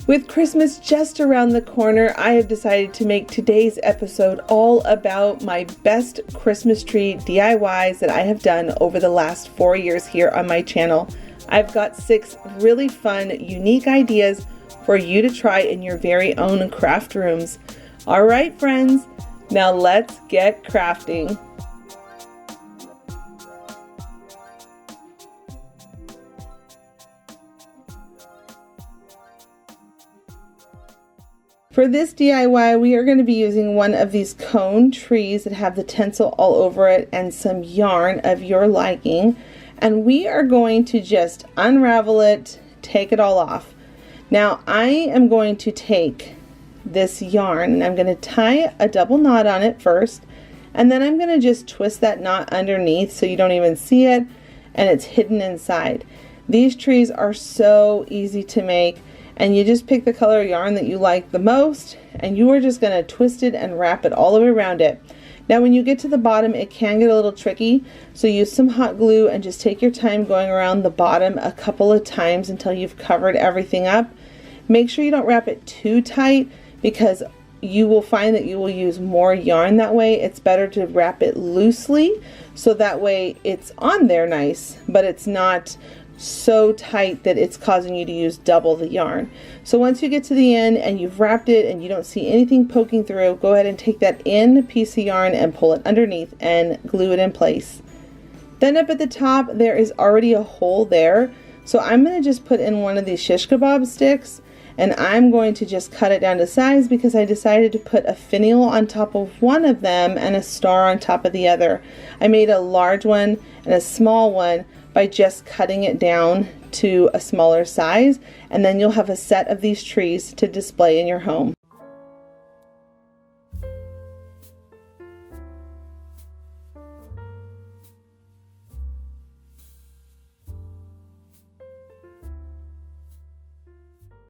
With Christmas just around the corner, I have decided to make today's episode all about my best Christmas tree DIYs that I have done over the last 4 years here on my channel. I've got 6 really fun, unique ideas for you to try in your very own craft rooms. All right, friends, now let's get crafting. For this DIY, we are going to be using one of these cone trees that have the tinsel all over it and some yarn of your liking. And we are going to just unravel it, take it all off. Now, I am going to take this yarn and I'm going to tie a double knot on it first. And then I'm going to just twist that knot underneath so you don't even see it and it's hidden inside. These trees are so easy to make. And you just pick the color yarn that you like the most and you are just going to twist it and wrap it all the way around it. Now when you get to the bottom, it can get a little tricky, so use some hot glue and just take your time going around the bottom a couple of times until you've covered everything up. Make sure you don't wrap it too tight because you will find that you will use more yarn that way. It's better to wrap it loosely so that way it's on there nice, but it's not so tight that it's causing you to use double the yarn. So once you get to the end and you've wrapped it and you don't see anything poking through, go ahead and take that end piece of yarn and pull it underneath and glue it in place. Then up at the top there is already a hole there, so I'm going to just put in one of these shish kebab sticks and I'm going to just cut it down to size because I decided to put a finial on top of one of them and a star on top of the other. I made a large one and a small one by just cutting it down to a smaller size, and then you'll have a set of these trees to display in your home.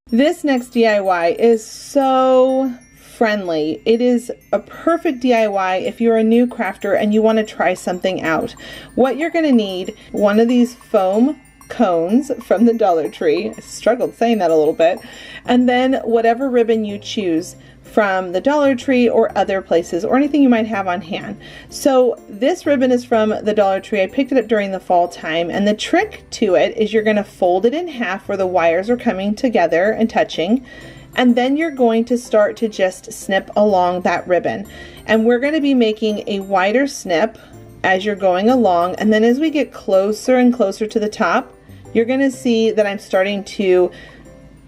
This next DIY is so friendly. It is a perfect DIY if you're a new crafter and you want to try something out. What you're going to need, one of these foam cones from the Dollar Tree. I struggled saying that a little bit. And then whatever ribbon you choose from the Dollar Tree or other places or anything you might have on hand. So this ribbon is from the Dollar Tree. I picked it up during the fall time, and the trick to it is you're going to fold it in half where the wires are coming together and touching. And then you're going to start to just snip along that ribbon. And we're going to be making a wider snip as you're going along. And then as we get closer and closer to the top, you're going to see that I'm starting to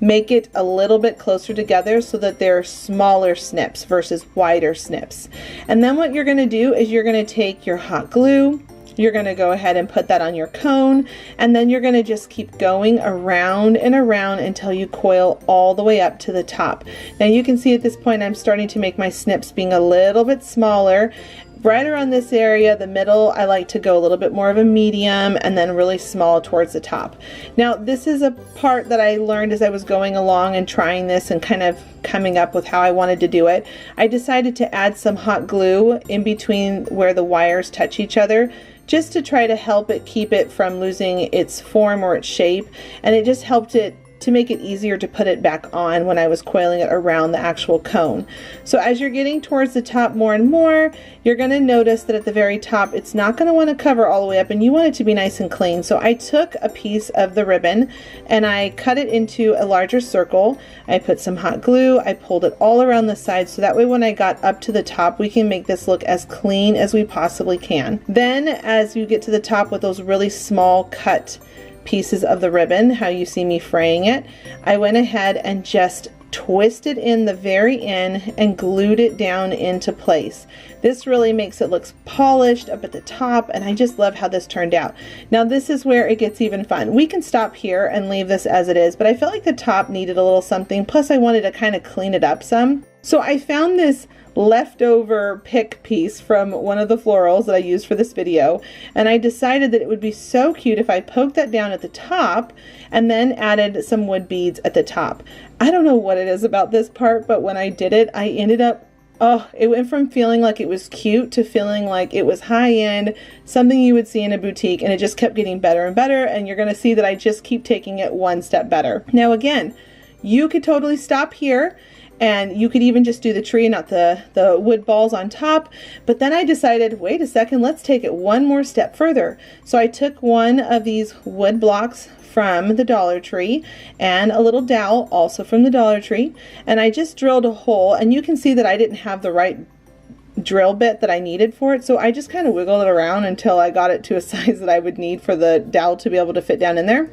make it a little bit closer together so that they're smaller snips versus wider snips. And then what you're going to do is you're going to take your hot glue. You're going to go ahead and put that on your cone, and then you're going to just keep going around and around until you coil all the way up to the top. Now you can see at this point I'm starting to make my snips being a little bit smaller. Right around this area, the middle, I like to go a little bit more of a medium and then really small towards the top. Now this is a part that I learned as I was going along and trying this and kind of coming up with how I wanted to do it. I decided to add some hot glue in between where the wires touch each other, just to try to help it keep it from losing its form or its shape, and it just helped it to make it easier to put it back on when I was coiling it around the actual cone. So as you're getting towards the top more and more, you're going to notice that at the very top it's not going to want to cover all the way up and you want it to be nice and clean. So I took a piece of the ribbon and I cut it into a larger circle. I put some hot glue, I pulled it all around the side so that way when I got up to the top we can make this look as clean as we possibly can. Then as you get to the top with those really small cut pieces of the ribbon, how you see me fraying it, I went ahead and just twisted in the very end and glued it down into place. This really makes it look polished up at the top, and I just love how this turned out. Now this is where it gets even fun. We can stop here and leave this as it is, but I felt like the top needed a little something, plus I wanted to kind of clean it up some. So I found this leftover pick piece from one of the florals that I used for this video, and I decided that it would be so cute if I poked that down at the top and then added some wood beads at the top. I don't know what it is about this part, but when I did it, I ended up, it went from feeling like it was cute to feeling like it was high-end, something you would see in a boutique, and it just kept getting better and better, and you're going to see that I just keep taking it one step better. Now again, You could totally stop here, and you could even just do the tree, not the wood balls on top. But then I decided, wait a second, let's take it one more step further. So I took one of these wood blocks from the Dollar Tree and a little dowel also from the Dollar Tree, and I just drilled a hole, and you can see that I didn't have the right drill bit that I needed for it, so I just kind of wiggled it around until I got it to a size that I would need for the dowel to be able to fit down in there.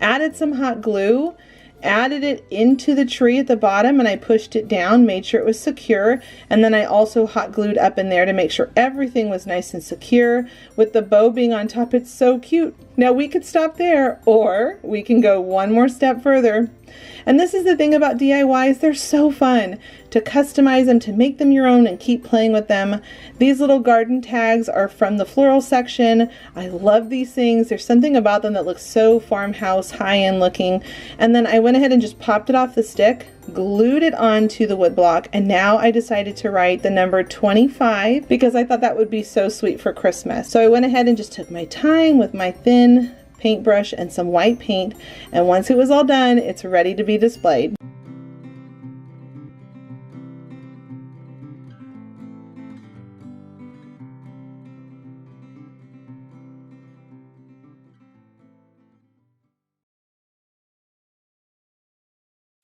Added some hot glue, added it into the tree at the bottom, and I pushed it down, made sure it was secure, and then I also hot glued up in there to make sure everything was nice and secure. With the bow being on top, it's so cute. Now we could stop there, or we can go one more step further. And this is the thing about DIYs, they're so fun to customize them, to make them your own and keep playing with them. These little garden tags are from the floral section. I love these things. There's something about them that looks so farmhouse, high-end looking. And then I went ahead and just popped it off the stick, glued it onto the wood block, and now I decided to write the number 25 because I thought that would be so sweet for Christmas. So I went ahead and just took my time with my thin paintbrush and some white paint, and once it was all done, it's ready to be displayed.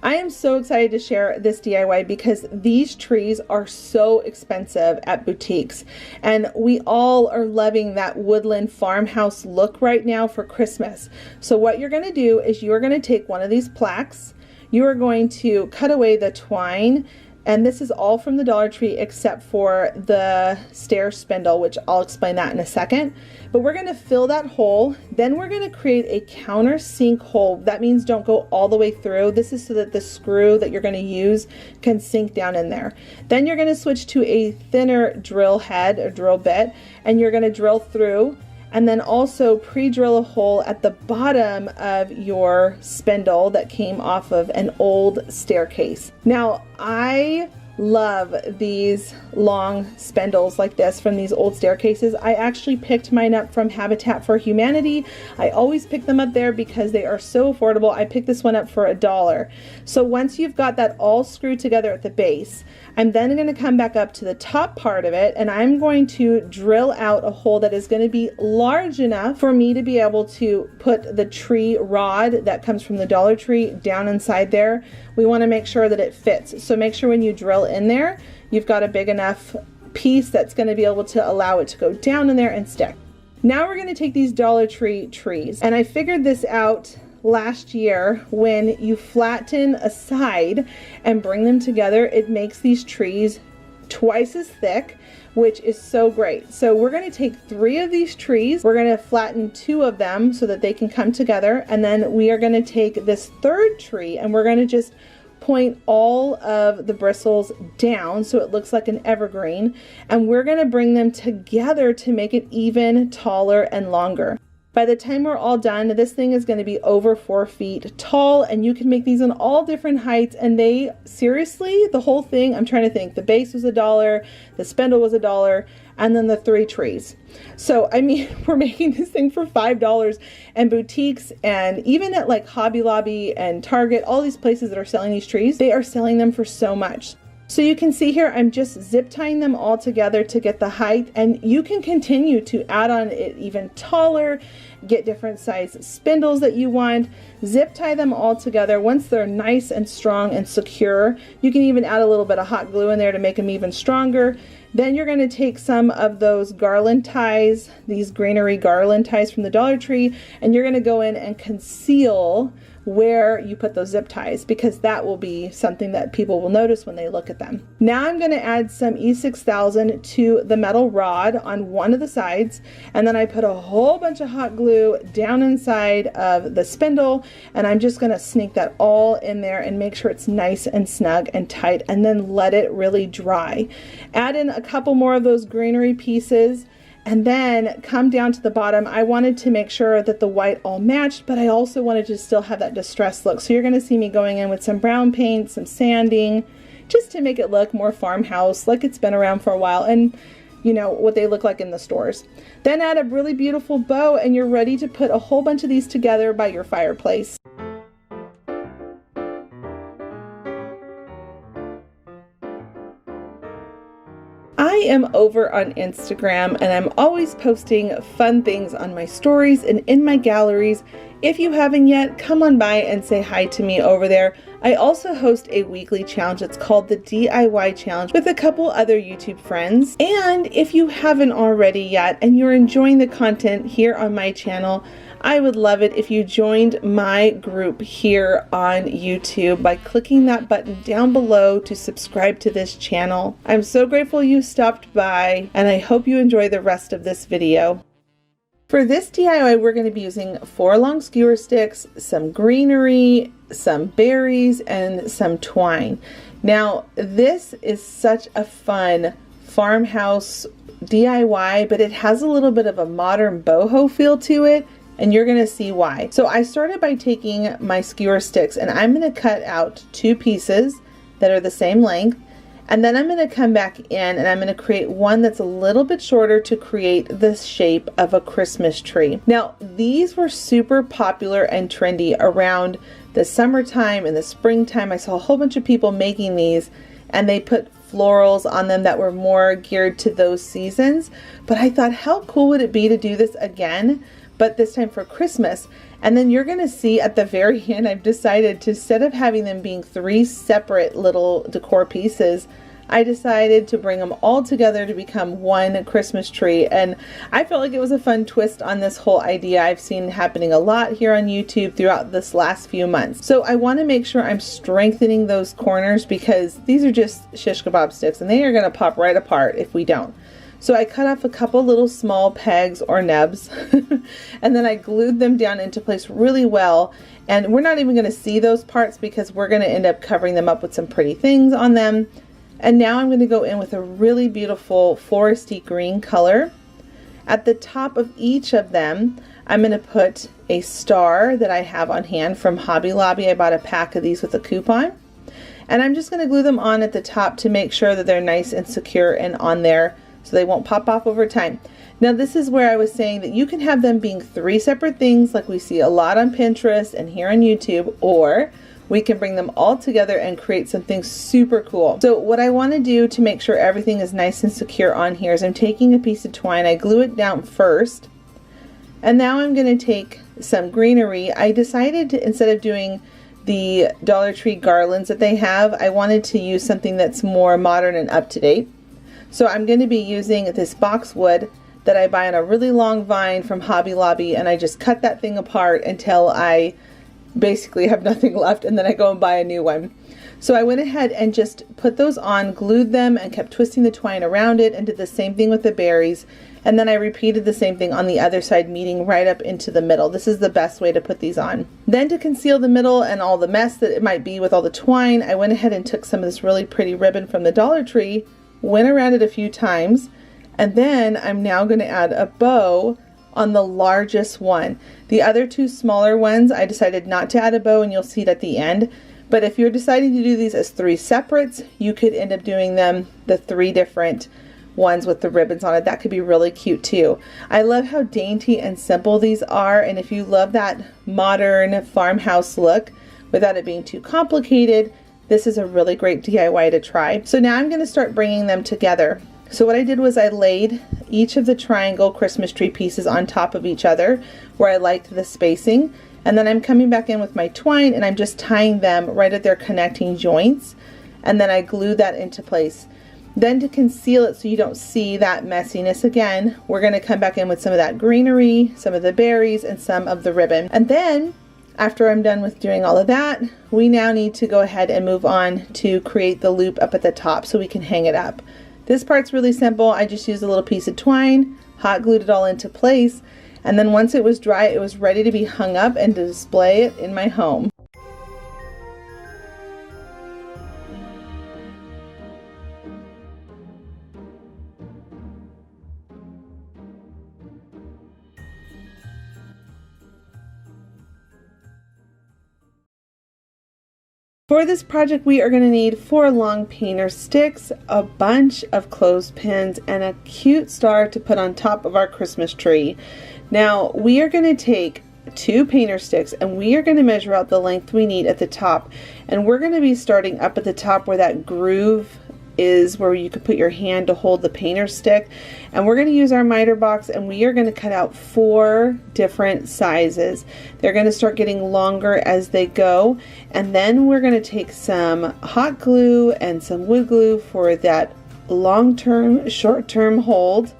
I am so excited to share this DIY because these trees are so expensive at boutiques, and we all are loving that woodland farmhouse look right now for Christmas. So what you're going to do is you're going to take one of these plaques, you are going to cut away the twine, and this is all from the Dollar Tree except for the stair spindle, which I'll explain that in a second. But we're going to fill that hole. Then we're going to create a countersink hole. That means don't go all the way through. This is so that the screw that you're going to use can sink down in there. Then you're going to switch to a thinner drill head or drill bit, and you're going to drill through, and then also pre-drill a hole at the bottom of your spindle that came off of an old staircase. Now, I love these long spindles like this from these old staircases. I actually picked mine up from Habitat for Humanity. I always pick them up there because they are so affordable. I picked this one up for $1. So once you've got that all screwed together at the base, I'm then going to come back up to the top part of it, and I'm going to drill out a hole that is going to be large enough for me to be able to put the tree rod that comes from the Dollar Tree down inside there. We want to make sure that it fits. So make sure when you drill in there, you've got a big enough piece that's going to be able to allow it to go down in there and stick. Now we're going to take these Dollar Tree trees, and I figured this out last year. When you flatten a side and bring them together, it makes these trees twice as thick, which is so great. So we're going to take 3 of these trees, we're going to flatten 2 of them so that they can come together, and then we are going to take this 3rd tree and we're going to just point all of the bristles down so it looks like an evergreen, and we're going to bring them together to make it even taller and longer. By the time we're all done, this thing is going to be over 4 feet tall, and you can make these in all different heights, and they, seriously, the whole thing, I'm trying to think, the base was $1, the spindle was $1, and then the 3 trees. So, I mean, we're making this thing for $5, and boutiques, and even at like Hobby Lobby and Target, all these places that are selling these trees, they are selling them for so much. So you can see here, I'm just zip tying them all together to get the height, and you can continue to add on it even taller, get different size spindles that you want, zip tie them all together. Once they're nice and strong and secure, you can even add a little bit of hot glue in there to make them even stronger. Then you're going to take some of those garland ties, these greenery garland ties from the Dollar Tree, and you're going to go in and conceal where you put those zip ties, because that will be something that people will notice when they look at them. Now I'm going to add some E6000 to the metal rod on one of the sides, and then I put a whole bunch of hot glue down inside of the spindle, and I'm just going to sneak that all in there and make sure it's nice and snug and tight, and then let it really dry. Add in a couple more of those greenery pieces, and then come down to the bottom. I wanted to make sure that the white all matched, but I also wanted to still have that distressed look. So you're going to see me going in with some brown paint, some sanding, just to make it look more farmhouse, like it's been around for a while, and you know what they look like in the stores. Then add a really beautiful bow, and you're ready to put a whole bunch of these together by your fireplace. I am over on Instagram and I'm always posting fun things on my stories and in my galleries. If you haven't yet, come on by and say hi to me over there. I also host a weekly challenge. It's called the DIY Challenge with a couple other YouTube friends. And if you haven't already yet and you're enjoying the content here on my channel, I would love it if you joined my group here on YouTube by clicking that button down below to subscribe to this channel. I'm so grateful you stopped by, and I hope you enjoy the rest of this video. For this DIY, we're going to be using 4 long skewer sticks, some greenery, some berries, and some twine. Now, this is such a fun farmhouse DIY, but it has a little bit of a modern boho feel to it, and you're going to see why. So I started by taking my skewer sticks, and I'm going to cut out 2 pieces that are the same length. And then I'm going to come back in and I'm going to create one that's a little bit shorter to create the shape of a Christmas tree. Now, these were super popular and trendy around the summertime and the springtime. I saw a whole bunch of people making these, and they put florals on them that were more geared to those seasons. But I thought, how cool would it be to do this again, but this time for Christmas? And then you're going to see at the very end, I've decided to, instead of having them being 3 separate little decor pieces, I decided to bring them all together to become one Christmas tree. And I felt like it was a fun twist on this whole idea I've seen happening a lot here on YouTube throughout this last few months. So I want to make sure I'm strengthening those corners, because these are just shish kebab sticks and they are going to pop right apart if we don't. So I cut off a couple little small pegs or nubs and then I glued them down into place really well. And we're not even going to see those parts because we're going to end up covering them up with some pretty things on them. And now I'm going to go in with a really beautiful foresty green color. At the top of each of them, I'm going to put a star that I have on hand from Hobby Lobby. I bought a pack of these with a coupon. And I'm just going to glue them on at the top to make sure that they're nice and secure and on there, so they won't pop off over time. Now, this is where I was saying that you can have them being 3 separate things like we see a lot on Pinterest and here on YouTube, or we can bring them all together and create something super cool. So what I want to do to make sure everything is nice and secure on here is I'm taking a piece of twine, I glue it down first, and now I'm going to take some greenery. I decided to, instead of doing the Dollar Tree garlands that they have, I wanted to use something that's more modern and up to date. So I'm going to be using this boxwood that I buy on a really long vine from Hobby Lobby, and I just cut that thing apart until I basically have nothing left, and then I go and buy a new one. So I went ahead and just put those on, glued them, and kept twisting the twine around it, and did the same thing with the berries. And then I repeated the same thing on the other side, meeting right up into the middle. This is the best way to put these on. Then, to conceal the middle and all the mess that it might be with all the twine, I went ahead and took some of this really pretty ribbon from the Dollar Tree, went around it a few times, and then I'm now going to add a bow on the largest one. The other 2 smaller ones, I decided not to add a bow, and you'll see it at the end. But if you're deciding to do these as 3 separates, you could end up doing them the 3 different ones with the ribbons on it. That could be really cute too. I love how dainty and simple these are, and if you love that modern farmhouse look without it being too complicated, this is a really great DIY to try. So now I'm going to start bringing them together. So what I did was I laid each of the triangle Christmas tree pieces on top of each other where I liked the spacing. And then I'm coming back in with my twine and I'm just tying them right at their connecting joints. And then I glue that into place. Then, to conceal it so you don't see that messiness again, we're going to come back in with some of that greenery, some of the berries, and some of the ribbon. And then, after I'm done with doing all of that, we now need to go ahead and move on to create the loop up at the top so we can hang it up. This part's really simple. I just used a little piece of twine, hot glued it all into place, and then once it was dry, it was ready to be hung up and to display it in my home. For this project, we are going to need 4 long painter sticks, a bunch of clothespins, and a cute star to put on top of our Christmas tree. Now, we are going to take 2 painter sticks and we are going to measure out the length we need at the top. And we're going to be starting up at the top where that groove is where you could put your hand to hold the painter stick. And we're going to use our miter box, and we are going to cut out 4 different sizes. They're going to start getting longer as they go, and then we're going to take some hot glue and some wood glue for that long-term, short-term hold,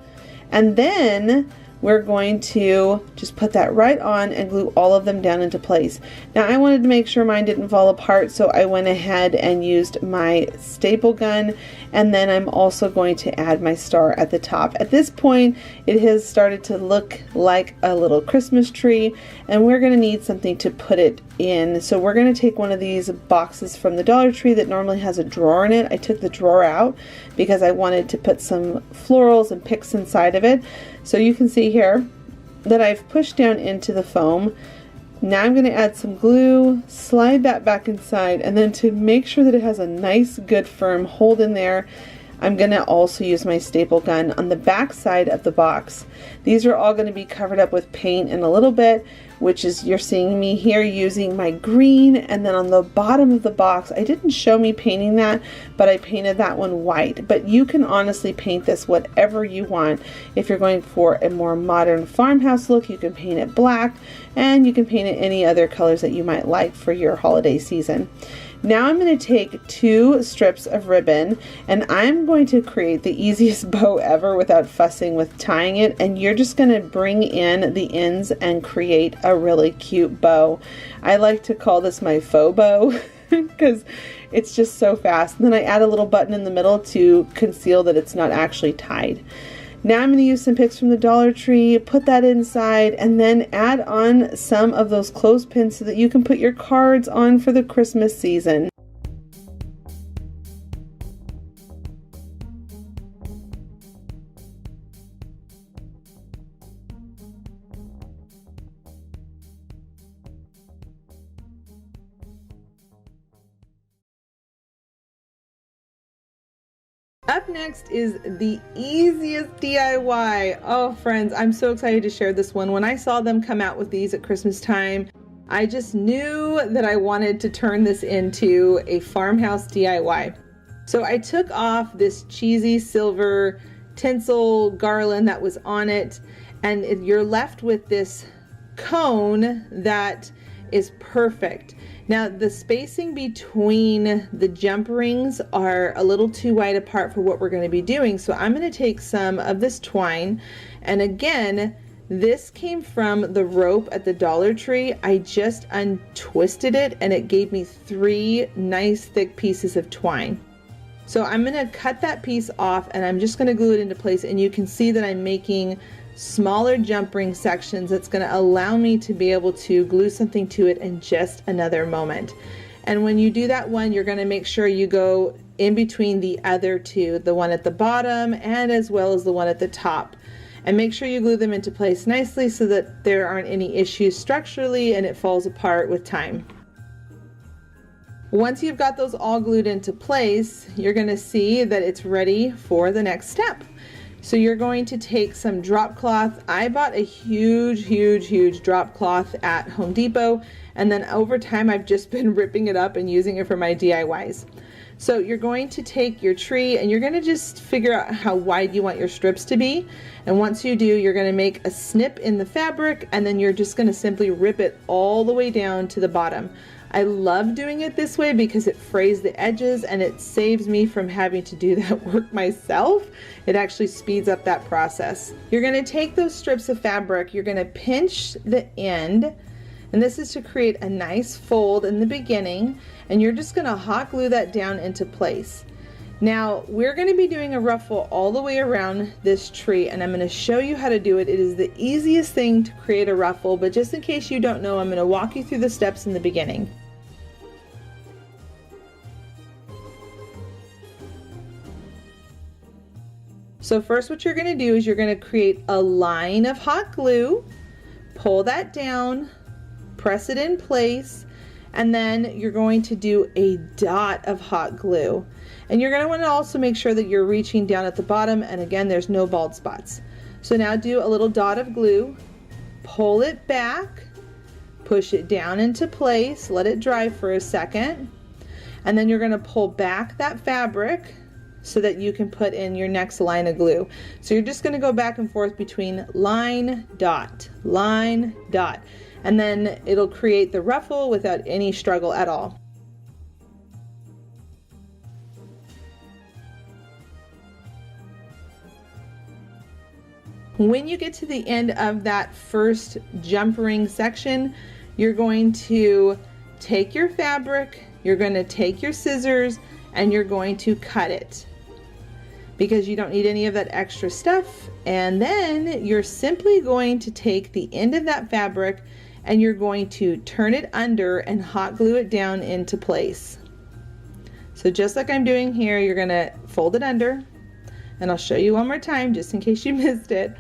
and then we're going to just put that right on and glue all of them down into place. Now I wanted to make sure mine didn't fall apart, so I went ahead and used my staple gun, and then I'm also going to add my star at the top. At this point it has started to look like a little Christmas tree, and we're going to need something to put it in. So we're going to take one of these boxes from the Dollar Tree that normally has a drawer in it. I took the drawer out because I wanted to put some florals and picks inside of it. So you can see here that I've pushed down into the foam. Now I'm going to add some glue, slide that back inside, and then to make sure that it has a nice, good, firm hold in there, I'm going to also use my staple gun on the back side of the box. These are all going to be covered up with paint in a little bit, which is, you're seeing me here using my green, and then on the bottom of the box, I didn't show me painting that, but I painted that one white. But you can honestly paint this whatever you want. If you're going for a more modern farmhouse look, you can paint it black, and you can paint it any other colors that you might like for your holiday season. Now I'm going to take 2 strips of ribbon, and I'm going to create the easiest bow ever without fussing with tying it, and you're just going to bring in the ends and create a really cute bow. I like to call this my faux bow because it's just so fast. And then I add a little button in the middle to conceal that it's not actually tied. Now I'm going to use some picks from the Dollar Tree, put that inside, and then add on some of those clothespins so that you can put your cards on for the Christmas season. Up next is the easiest DIY. Oh friends, I'm so excited to share this one. When I saw them come out with these at Christmas time, I just knew that I wanted to turn this into a farmhouse DIY. So I took off this cheesy silver tinsel garland that was on it, and you're left with this cone that is perfect. Now the spacing between the jump rings are a little too wide apart for what we're going to be doing, so I'm going to take some of this twine, and again, this came from the rope at the Dollar Tree. I just untwisted it and it gave me 3 nice thick pieces of twine. So I'm going to cut that piece off and I'm just going to glue it into place, and you can see that I'm making smaller jump ring sections that's going to allow me to be able to glue something to it in just another moment. And when you do that one, you're going to make sure you go in between the other 2, the one at the bottom and as well as the one at the top, and make sure you glue them into place nicely so that there aren't any issues structurally and it falls apart with time. Once you've got those all glued into place, you're going to see that it's ready for the next step. So you're going to take some drop cloth. I bought a huge drop cloth at Home Depot, and then over time I've just been ripping it up and using it for my DIYs. So you're going to take your tree and you're going to just figure out how wide you want your strips to be, and once you do, you're going to make a snip in the fabric, and then you're just going to simply rip it all the way down to the bottom. I love doing it this way because it frays the edges and it saves me from having to do that work myself. It actually speeds up that process. You're going to take those strips of fabric, you're going to pinch the end, and this is to create a nice fold in the beginning, and you're just going to hot glue that down into place. Now we're going to be doing a ruffle all the way around this tree, and I'm going to show you how to do it. It is the easiest thing to create a ruffle, but just in case you don't know, I'm going to walk you through the steps in the beginning. So first what you're going to do is you're going to create a line of hot glue, pull that down, press it in place, and then you're going to do a dot of hot glue. And you're going to want to also make sure that you're reaching down at the bottom, and again there's no bald spots. So now do a little dot of glue, pull it back, push it down into place, let it dry for a second, and then you're going to pull back that fabric so that you can put in your next line of glue. So you're just going to go back and forth between line, dot, and then it'll create the ruffle without any struggle at all. When you get to the end of that first jump ring section, you're going to take your fabric, you're going to take your scissors, and you're going to cut it, because you don't need any of that extra stuff. And then you're simply going to take the end of that fabric and you're going to turn it under and hot glue it down into place. So just like I'm doing here, you're going to fold it under, and I'll show you one more time just in case you missed it.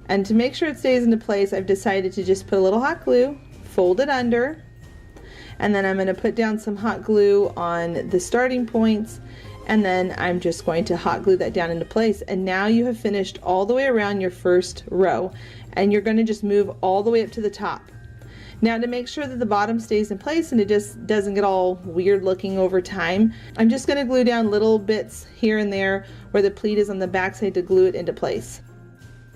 And to make sure it stays into place, I've decided to just put a little hot glue, fold it under, and then I'm going to put down some hot glue on the starting points, and then I'm just going to hot glue that down into place. And now you have finished all the way around your first row, and you're going to just move all the way up to the top. Now, to make sure that the bottom stays in place and it just doesn't get all weird looking over time, I'm just going to glue down little bits here and there where the pleat is on the back side to glue it into place.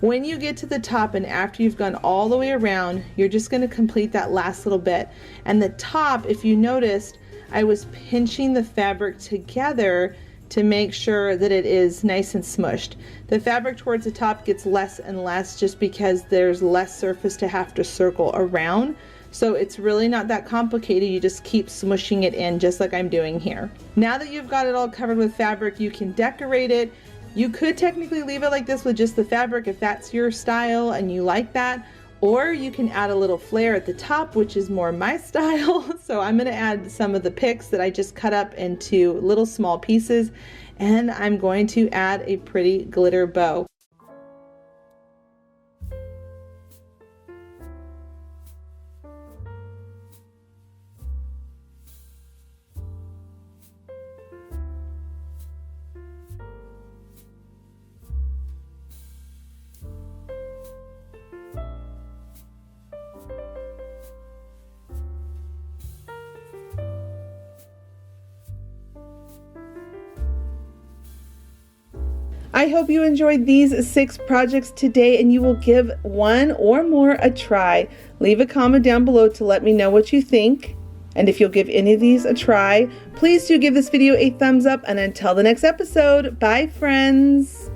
When you get to the top and after you've gone all the way around, you're just going to complete that last little bit. And the top, if you noticed, I was pinching the fabric together to make sure that it is nice and smushed. The fabric towards the top gets less and less just because there's less surface to have to circle around. So it's really not that complicated. You just keep smushing it in just like I'm doing here. Now that you've got it all covered with fabric, you can decorate it. You could technically leave it like this with just the fabric if that's your style and you like that, or you can add a little flare at the top, which is more my style. So I'm going to add some of the picks that I just cut up into little small pieces, and I'm going to add a pretty glitter bow. I hope you enjoyed these 6 projects today and you will give one or more a try. Leave a comment down below to let me know what you think. And if you'll give any of these a try, please do give this video a thumbs up, and until the next episode, bye friends.